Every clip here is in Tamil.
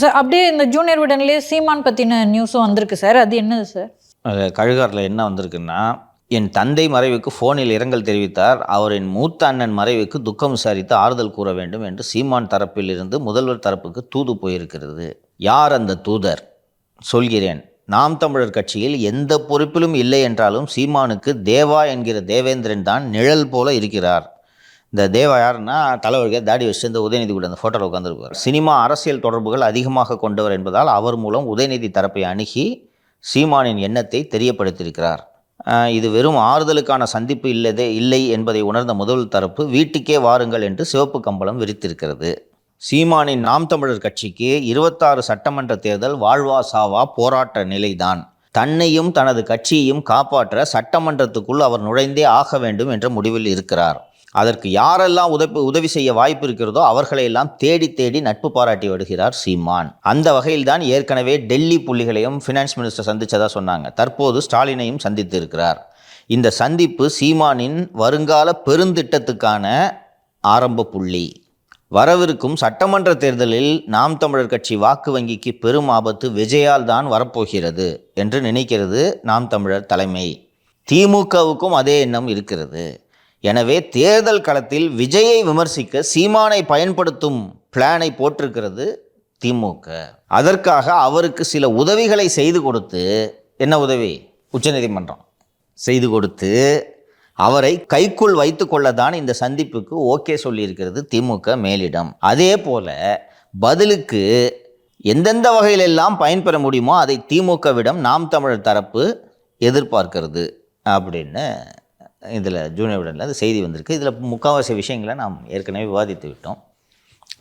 சார் அப்படியே இந்த ஜூனியர் விடன்லேயே சீமான் பற்றின நியூஸும் வந்திருக்கு சார். அது என்னது சார்? அது கழுகாரில் என்ன வந்திருக்குன்னா, என் தந்தை மறைவுக்கு ஃபோனில் இரங்கல் தெரிவித்தார். அவரின் மூத்த அண்ணன் மறைவுக்கு துக்கம் விசாரித்து ஆறுதல் கூற வேண்டும் என்று சீமான் தரப்பில் இருந்து முதல்வர் தரப்புக்கு தூது போயிருக்கிறது. யார் அந்த தூதர்? சொல்கிறேன். நாம் தமிழர் கட்சியில் எந்த பொறுப்பிலும் இல்லை என்றாலும் சீமானுக்கு தேவா என்கிற தேவேந்திரன் தான் நிழல் போல இருக்கிறார். இந்த தேவா யாருன்னா, தலைவருக்கு தாடி வச்சு இந்த உதயநிதி கூட அந்த ஃபோட்டோவில் உட்காந்துருப்பார். சினிமா அரசியல் தொடர்புகள் அதிகமாக கொண்டவர் என்பதால் அவர் மூலம் உதயநிதி தரப்பை அணுகி சீமானின் எண்ணத்தை தெரியப்படுத்தியிருக்கிறார். இது வெறும் ஆறுதலுக்கான சந்திப்பு இல்லை என்பதை உணர்ந்த முதல் தரப்பு வீட்டுக்கே வாருங்கள் என்று சிவப்பு கம்பளம் விரித்திருக்கிறது. சீமானின் நாம் தமிழர் கட்சிக்கு 26 சட்டமன்ற தேர்தல் வாழ்வா சாவா போராட்ட நிலைதான். தன்னையும் தனது கட்சியையும் காப்பாற்ற சட்டமன்றத்துக்குள் அவர் நுழைந்தே ஆக வேண்டும் என்ற முடிவில் இருக்கிறார். அதற்கு யாரெல்லாம் உதவி செய்ய வாய்ப்பு இருக்கிறதோ அவர்களையெல்லாம் தேடி தேடி நட்பு பாராட்டி வருகிறார் சீமான். அந்த வகையில் தான் ஏற்கனவே டெல்லி புள்ளிகளையும் ஃபினான்ஸ் மினிஸ்டர் சந்தித்ததாக சொன்னாங்க. தற்போது ஸ்டாலினையும் சந்தித்து இருக்கிறார். இந்த சந்திப்பு சீமானின் வருங்கால பெருந்திட்டத்துக்கான ஆரம்ப புள்ளி. வரவிருக்கும் சட்டமன்ற தேர்தலில் நாம் தமிழர் கட்சி வாக்கு வங்கிக்கு பெரும் ஆபத்து விஜயால் தான் வரப்போகிறது என்று நினைக்கிறது நாம் தமிழர் தலைமை. திமுகவுக்கும் அதே எண்ணம் இருக்கிறது. எனவே தேர்தல் களத்தில் விஜயை விமர்சிக்க சீமானை பயன்படுத்தும் பிளானை போட்டிருக்கிறது திமுக. அதற்காக அவருக்கு சில உதவிகளை செய்து கொடுத்து, என்ன உதவி? உச்சநீதிமன்றம் செய்து கொடுத்து அவரை கைக்குள் வைத்து கொள்ளத்தான் இந்த சந்திப்புக்கு ஓகே சொல்லியிருக்கிறது திமுக மேலிடம். அதே போல பதிலுக்கு எந்தெந்த வகையிலெல்லாம் பயன்பெற முடியுமோ அதை திமுகவிடம் நாம் தமிழர் தரப்பு எதிர்பார்க்கிறது அப்படின்னு இதில் ஜூனியர் விடனில் அது செய்தி வந்திருக்கு. இதில் முக்கால்வாசி விஷயங்களை நாம் ஏற்கனவே விவாதித்து விட்டோம்.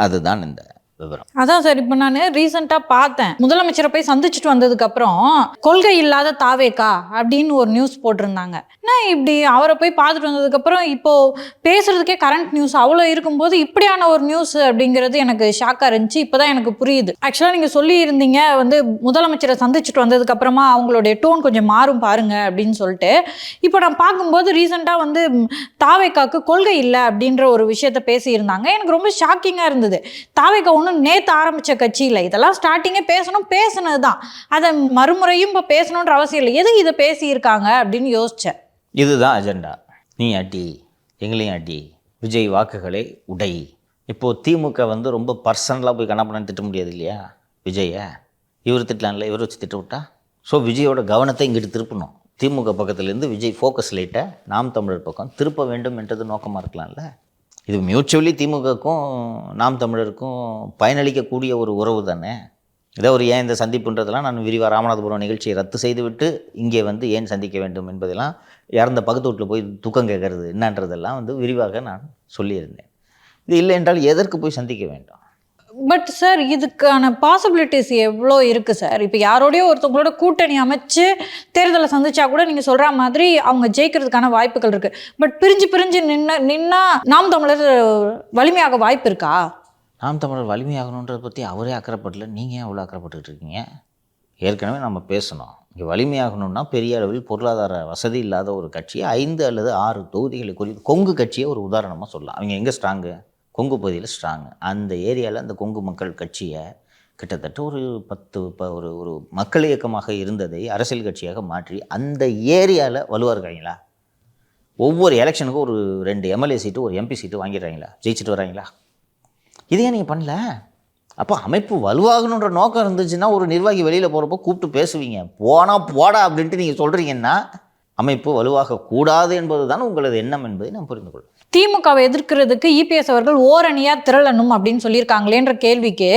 அதுதான் இந்த விவரம். அதான் சார், இப்போ நான் ரீசெண்டாக பார்த்தேன், முதலமைச்சரை போய் சந்திச்சுட்டு வந்ததுக்கப்புறம் கொள்கை இல்லாத தாவேக்கா அப்படின்னு ஒரு நியூஸ் போட்டிருந்தாங்க. நான் இப்படி அவரை போய் பார்த்துட்டு வந்ததுக்கப்புறம் இப்போது பேசுகிறதுக்கே கரண்ட் நியூஸ் அவ்வளோ இருக்கும்போது இப்படியான ஒரு நியூஸ் அப்படிங்கிறது எனக்கு ஷாக்காக இருந்துச்சு. இப்போ தான் எனக்கு புரியுது. ஆக்சுவலாக நீங்கள் சொல்லியிருந்தீங்க முதலமைச்சரை சந்திச்சுட்டு வந்ததுக்கப்புறமா அவங்களுடைய டோன் கொஞ்சம் மாறும் பாருங்க அப்படின்னு சொல்லிட்டு. இப்போ நான் பார்க்கும்போது ரீசெண்டாக தாவேக்காவுக்கு கொள்கை இல்லை அப்படின்ற ஒரு விஷயத்த பேசியிருந்தாங்க. எனக்கு ரொம்ப ஷாக்கிங்காக இருந்தது. தாவேக்கா நேற்று ஆரம்பிச்ச கட்சி இல்லை, இதெல்லாம் ஸ்டார்டிங்கே பேசினது தான். அதை மறுமுறையும் இப்போ பேசணுன்ற அவசியம் இல்லை. எதுக்கு இதை பேசியிருக்காங்க அப்படின்னு யோசித்தேன். இதுதான் அஜெண்டா. நீ அடி, எங்களையும் அடி, விஜய் வாக்குகளை உடை. இப்போது திமுக ரொம்ப பர்சனலாக போய் கண்ணாப்பண்ணு திட்ட முடியாது இல்லையா விஜயை. இவர் திட்டலாம்ல, இவர் வச்சு திட்ட விட்டா. ஸோ விஜயோட கவனத்தை இங்கிட்டு திருப்பணும். திமுக பக்கத்துலேருந்து விஜய் ஃபோக்கஸ் லைட்டை நாம் தமிழர் பக்கம் திருப்ப வேண்டும் என்றது நோக்கமாக இருக்கலாம்ல. இது மியூச்சுவலி திமுகக்கும் நாம் தமிழருக்கும் பயனளிக்கக்கூடிய ஒரு உறவு தானே. இதை ஏன் இந்த சந்திப்புன்றதெல்லாம் நான் விரிவாக ராமநாதபுரம் நிகழ்ச்சியை ரத்து செய்துவிட்டு இங்கே ஏன் சந்திக்க வேண்டும் என்பதெல்லாம், இறந்த பக்கத்து வீட்டில் போய் துக்கம் கேட்கறது என்னன்றதெல்லாம் விரிவாக நான் சொல்லியிருந்தேன். இது இல்லை என்றால் எதற்கு போய் சந்திக்க வேண்டும்? பட் சார், இதுக்கான பாசிபிலிட்டிஸ் எவ்வளோ இருக்குது சார்? இப்போ யாரோடையோ ஒருத்தவங்களோட கூட்டணி அமைச்சு தேர்தலை சந்திச்சா கூட நீங்கள் சொல்கிற மாதிரி அவங்க ஜெயிக்கிறதுக்கான வாய்ப்புகள் இருக்குது. பட் பிரிஞ்சு நின்னா நாம் தமிழர் வலிமையாக வாய்ப்பு இருக்கா? நாம் தமிழர் வலிமையாகணுன்றதை பற்றி அவரே அக்கறைப்படல, நீங்கள் ஏன் அவ்வளோ அக்கறைப்பட்டு இருக்கீங்க? ஏற்கனவே நம்ம பேசணும். இங்கே வலிமையாகணும்னா பெரிய அளவில் பொருளாதார வசதி இல்லாத ஒரு கட்சியை 5 அல்லது 6 தொகுதிகளை குறித்து கொங்கு கட்சியை ஒரு உதாரணமாக சொல்லலாம். அவங்க எங்கே ஸ்ட்ராங்கு? கொங்கு பகுதியில் ஸ்ட்ராங்கு. அந்த ஏரியாவில் அந்த கொங்கு மக்கள் கட்சியை கிட்டத்தட்ட ஒரு 10 ஒரு மக்கள் இயக்கமாக இருந்ததை அரசியல் கட்சியாக மாற்றி அந்த ஏரியாவில் வலுவாக இருக்காங்களா? ஒவ்வொரு எலெக்ஷனுக்கும் ஒரு 2 எம்எல்ஏ சீட்டு, ஒரு எம்பி சீட்டு வாங்கிடுறாங்களா? ஜெயிச்சுட்டு வராங்களா? இதையே நீங்கள் பண்ணல. அப்போ அமைப்பு வலுவாகணுன்ற நோக்கம் இருந்துச்சுன்னா ஒரு நிர்வாகி வெளியில் போகிறப்போ கூப்பிட்டு பேசுவீங்க. போடா அப்படின்ட்டு நீங்கள் சொல்கிறீங்கன்னா அமைப்பு வலுவாக கூடாது என்பது தான் உங்களது எண்ணம் என்பதை நான் புரிந்து கொள்ளும். திமுகவை எதிர்க்கிறதுக்கு இபிஎஸ் அவர்கள் ஓரணியாக திரளணும் அப்படின்னு சொல்லியிருக்காங்களேன்ற கேள்விக்கு,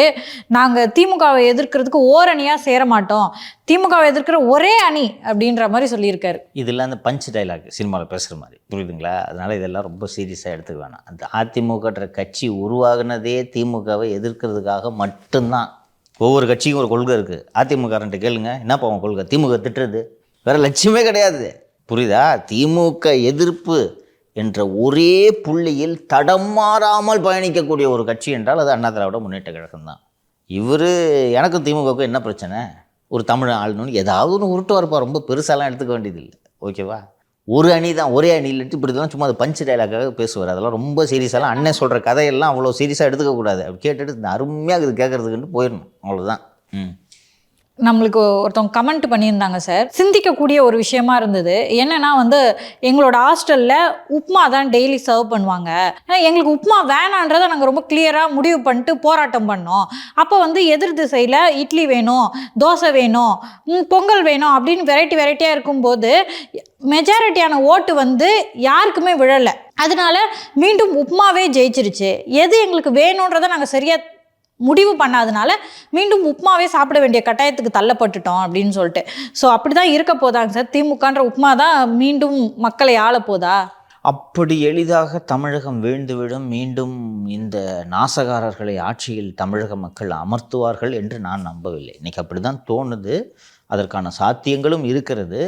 நாங்கள் திமுகவை எதிர்க்கிறதுக்கு ஓரணியாக சேர மாட்டோம், திமுகவை எதிர்க்கிற ஒரே அணி அப்படின்ற மாதிரி சொல்லியிருக்காரு. இதெல்லாம் அந்த பஞ்ச் டைலாக் சினிமாவில் பேசுகிற மாதிரி, புரியுதுங்களா? அதனால் இதெல்லாம் ரொம்ப சீரியஸாக எடுத்துக்க வேணாம். அந்த அதிமுகன்ற கட்சி உருவாகினதே திமுகவை எதிர்க்கிறதுக்காக மட்டும்தான். ஒவ்வொரு கட்சிக்கும் ஒரு கொள்கை இருக்குது. அதிமுகன்ட்டு கேளுங்க, என்னப்பா உங்கள் கொள்கை? திமுக திட்டுறது, வேறு லட்சியமே கிடையாது. புரியுதா? திமுக எதிர்ப்பு என்ற ஒரே புள்ளியில் தடம் மாறாமல் பயணிக்கக்கூடிய ஒரு கட்சி என்றால் அது அண்ணா திராவிட முன்னேற்ற கழகம் தான். இவர் எனக்கும் திமுகவுக்கும் என்ன பிரச்சனை? ஒரு தமிழ் ஆளுநர் ஏதாவது ஒன்று உருட்டு வரப்பா, ரொம்ப பெருசாலாம் எடுத்துக்க வேண்டியது இல்லை. ஓகேவா? ஒரு அணி தான், ஒரே அணி இல்லைட்டு இப்படிலாம் சும்மா அது பஞ்சு டைலாக்காக பேசுவார். அதெல்லாம் ரொம்ப சீரியஸாலாம் அண்ணன் சொல்கிற கதையெல்லாம் அவ்வளோ சீரியஸாக எடுத்துக்கக்கூடாது. அப்படி கேட்டுட்டு இந்த அருமையாக இது கேட்குறதுக்குன்ட்டு போயிடணும், அவ்வளோதான். நம்மளுக்கு ஒருத்தவங்க கமெண்ட் பண்ணியிருந்தாங்க சார், சிந்திக்கக்கூடிய ஒரு விஷயமா இருந்தது. என்னன்னா வந்து எங்களோட ஹாஸ்டலில் உப்மா தான் டெய்லி சர்வ் பண்ணுவாங்க. எங்களுக்கு உப்மா வேணான்றதை நாங்கள் ரொம்ப கிளியராக முடிவு பண்ணிட்டு போராட்டம் பண்ணோம். அப்போ வந்து எதிர் திசையில் இட்லி வேணும், தோசை வேணும், பொங்கல் வேணும் அப்படின்னு வெரைட்டியாக இருக்கும்போது மெஜாரிட்டியான ஓட்டு வந்து யாருக்குமே விழலை. அதனால மீண்டும் உப்மாவே ஜெயிச்சிருச்சு. எது எங்களுக்கு வேணுன்றதை நாங்கள் சரியாக முடிவு பண்ணாதனால மீண்டும் உப்மாவே சாப்பிட வேண்டிய கட்டாயத்துக்கு தள்ளப்பட்டுட்டோம் அப்படின்னு சொல்லிட்டு. ஸோ அப்படி தான் இருக்க போதாங்க சார்? திமுகன்ற உப்மா தான் மீண்டும் மக்களை ஆள போதா? அப்படி எளிதாக தமிழகம் வீழ்ந்துவிடும், மீண்டும் இந்த நாசகாரர்களை ஆட்சியில் தமிழக மக்கள் அமர்த்துவார்கள் என்று நான் நம்பவில்லை. இன்றைக்கி அப்படி தான் தோணுது. அதற்கான சாத்தியங்களும் இருக்கிறது.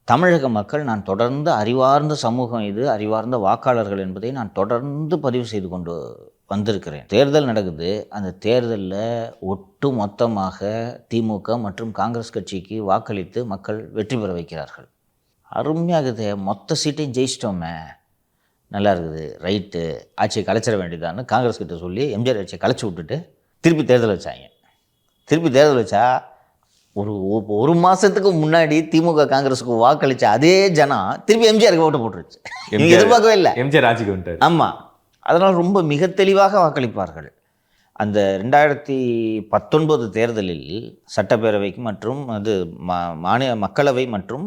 தமிழக மக்கள், நான் தொடர்ந்து அறிவார்ந்த சமூகம் இது, அறிவார்ந்த வாக்காளர்கள் என்பதை நான் தொடர்ந்து பதிவு செய்து கொண்டு வந்திருக்கிறேன். தேர்தல் நடக்குது. அந்த தேர்தலில் ஒட்டு மொத்தமாக திமுக மற்றும் காங்கிரஸ் கட்சிக்கு வாக்களித்து மக்கள் வெற்றி பெற வைக்கிறார்கள். அருமையாகுது. மொத்த சீட்டையும் ஜெயிச்சிட்டோமே, நல்லா இருக்குது, ரைட்டு, ஆட்சியை கலைச்சிட வேண்டியதான்னு காங்கிரஸ் கிட்ட சொல்லி எம்ஜிஆர் ஆட்சியை கலைச்சி விட்டுட்டு திருப்பி தேர்தல் வச்சாங்க. திருப்பி தேர்தல் வச்சா ஒரு மாதத்துக்கு முன்னாடி திமுக காங்கிரஸுக்கு வாக்களித்த அதே ஜனம் திருப்பி எம்ஜிஆருக்கு ஓட்டு போட்டுருச்சு. எதிர்பார்க்கவே இல்லை, எம்ஜிஆர் ஆட்சிக்கு வந்துட்டார். ஆமாம், அதனால் ரொம்ப மிக தெளிவாக வாக்களிப்பார்கள். அந்த 2019 தேர்தலில் சட்டப்பேரவைக்கு மற்றும் அது மாநில மக்களவை மற்றும்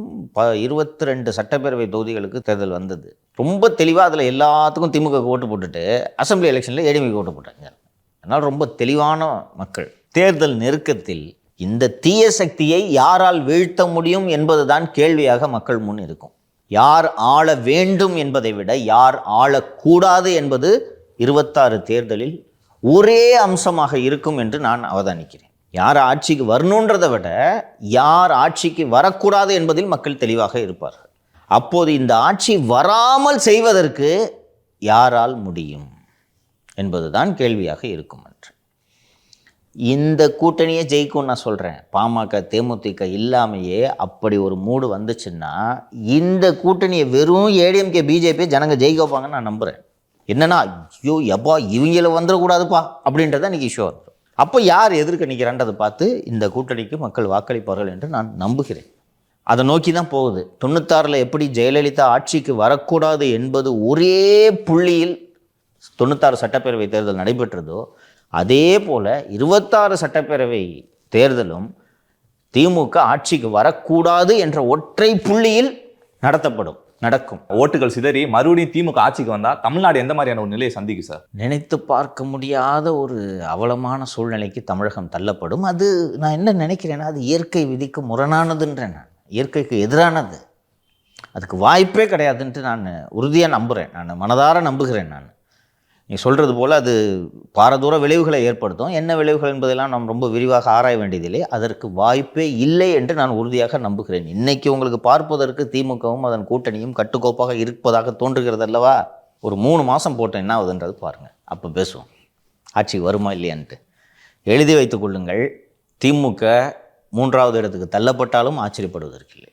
22 சட்டப்பேரவை தொகுதிகளுக்கு தேர்தல் வந்தது. ரொம்ப தெளிவாக அதில் எல்லாத்துக்கும் திமுக ஓட்டு போட்டுட்டு அசம்பிளி எலெக்ஷனில் ஏடிஎம்கே ஓட்டு போட்டாங்க. அதனால் ரொம்ப தெளிவான மக்கள். தேர்தல் நெருக்கத்தில் இந்த தீய சக்தியை யாரால் வீழ்த்த முடியும் என்பதுதான் கேள்வியாக மக்கள் முன் இருக்கும். யார் ஆள வேண்டும் என்பதை விட யார் ஆளக்கூடாது என்பது 26 தேர்தலில் ஒரே அம்சமாக இருக்கும் என்று நான் அவதானிக்கிறேன். யார் ஆட்சிக்கு வரணுன்றதை விட யார் ஆட்சிக்கு வரக்கூடாது என்பதில் மக்கள் தெளிவாக இருப்பார்கள். அப்போது இந்த ஆட்சி வராமல் செய்வதற்கு யாரால் முடியும் என்பதுதான் கேள்வியாக இருக்கும் என்று. இந்த கூட்டணியே ஜெயிக்கும் நான் சொல்கிறேன். பாமக தேமுதிக இல்லாமையே அப்படி ஒரு மூடு வந்துச்சுன்னா இந்த கூட்டணியை வெறும் ஏடிஎம்கே பிஜேபி ஜனங்க ஜெயிக்க வைப்பாங்கன்னு நான் நம்புகிறேன். என்னன்னா, ஐயோ எப்பா இவங்கள வந்துடக்கூடாதுப்பா அப்படின்றத இன்றைக்கி இஷ்யூ இருக்கும். அப்போ யார் எதிர்க்க நிற்கிறான்றதை பார்த்து இந்த கூட்டணிக்கு மக்கள் வாக்களிப்பார்கள் என்று நான் நம்புகிறேன். அதை நோக்கி தான் போகுது. 96 எப்படி ஜெயலலிதா ஆட்சிக்கு வரக்கூடாது என்பது ஒரே புள்ளியில் 96 சட்டப்பேரவை தேர்தல் நடைபெற்றதோ, அதே போல் 26 சட்டப்பேரவை தேர்தலும் திமுக ஆட்சிக்கு வரக்கூடாது என்ற ஒற்றை புள்ளியில் நடக்கும். ஓட்டுகள் சிதறி மறுபடியும் திமுக ஆட்சிக்கு வந்தால் தமிழ்நாடு எந்த மாதிரியான ஒரு நிலையை சந்திக்கும் சார்? நினைத்து பார்க்க முடியாத ஒரு அவலமான சூழ்நிலைக்கு தமிழகம் தள்ளப்படும். அது நான் என்ன நினைக்கிறேன்னா, அது இயற்கை விதிக்கு முரணானதுன்றேன். நான் இயற்கைக்கு எதிரானது, அதுக்கு வாய்ப்பே கிடையாதுன்ட்டு நான் உறுதியாக நம்புகிறேன். நான் மனதார நம்புகிறேன். நான் நீ சொல்கிறது போல் அது பாரதூர விளைவுகளை ஏற்படுத்தும். என்ன விளைவுகள் என்பதெல்லாம் நாம் ரொம்ப விரிவாக ஆராய வேண்டியதில்லை. அதற்கு வாய்ப்பே இல்லை என்று நான் உறுதியாக நம்புகிறேன். இன்றைக்கி உங்களுக்கு பார்ப்பதற்கு திமுகவும் அதன் கூட்டணியும் கட்டுக்கோப்பாக இருப்பதாக தோன்றுகிறது அல்லவா? ஒரு 3 மாதம் போட்டோம் என்ன ஆகுதுன்றது பாருங்கள், அப்போ பேசுவோம் ஆட்சிக்கு வருமா இல்லையான்ட்டு. எழுதி வைத்துக் கொள்ளுங்கள், திமுக 3வது இடத்துக்கு தள்ளப்பட்டாலும் ஆச்சரியப்படுவதற்கில்லை.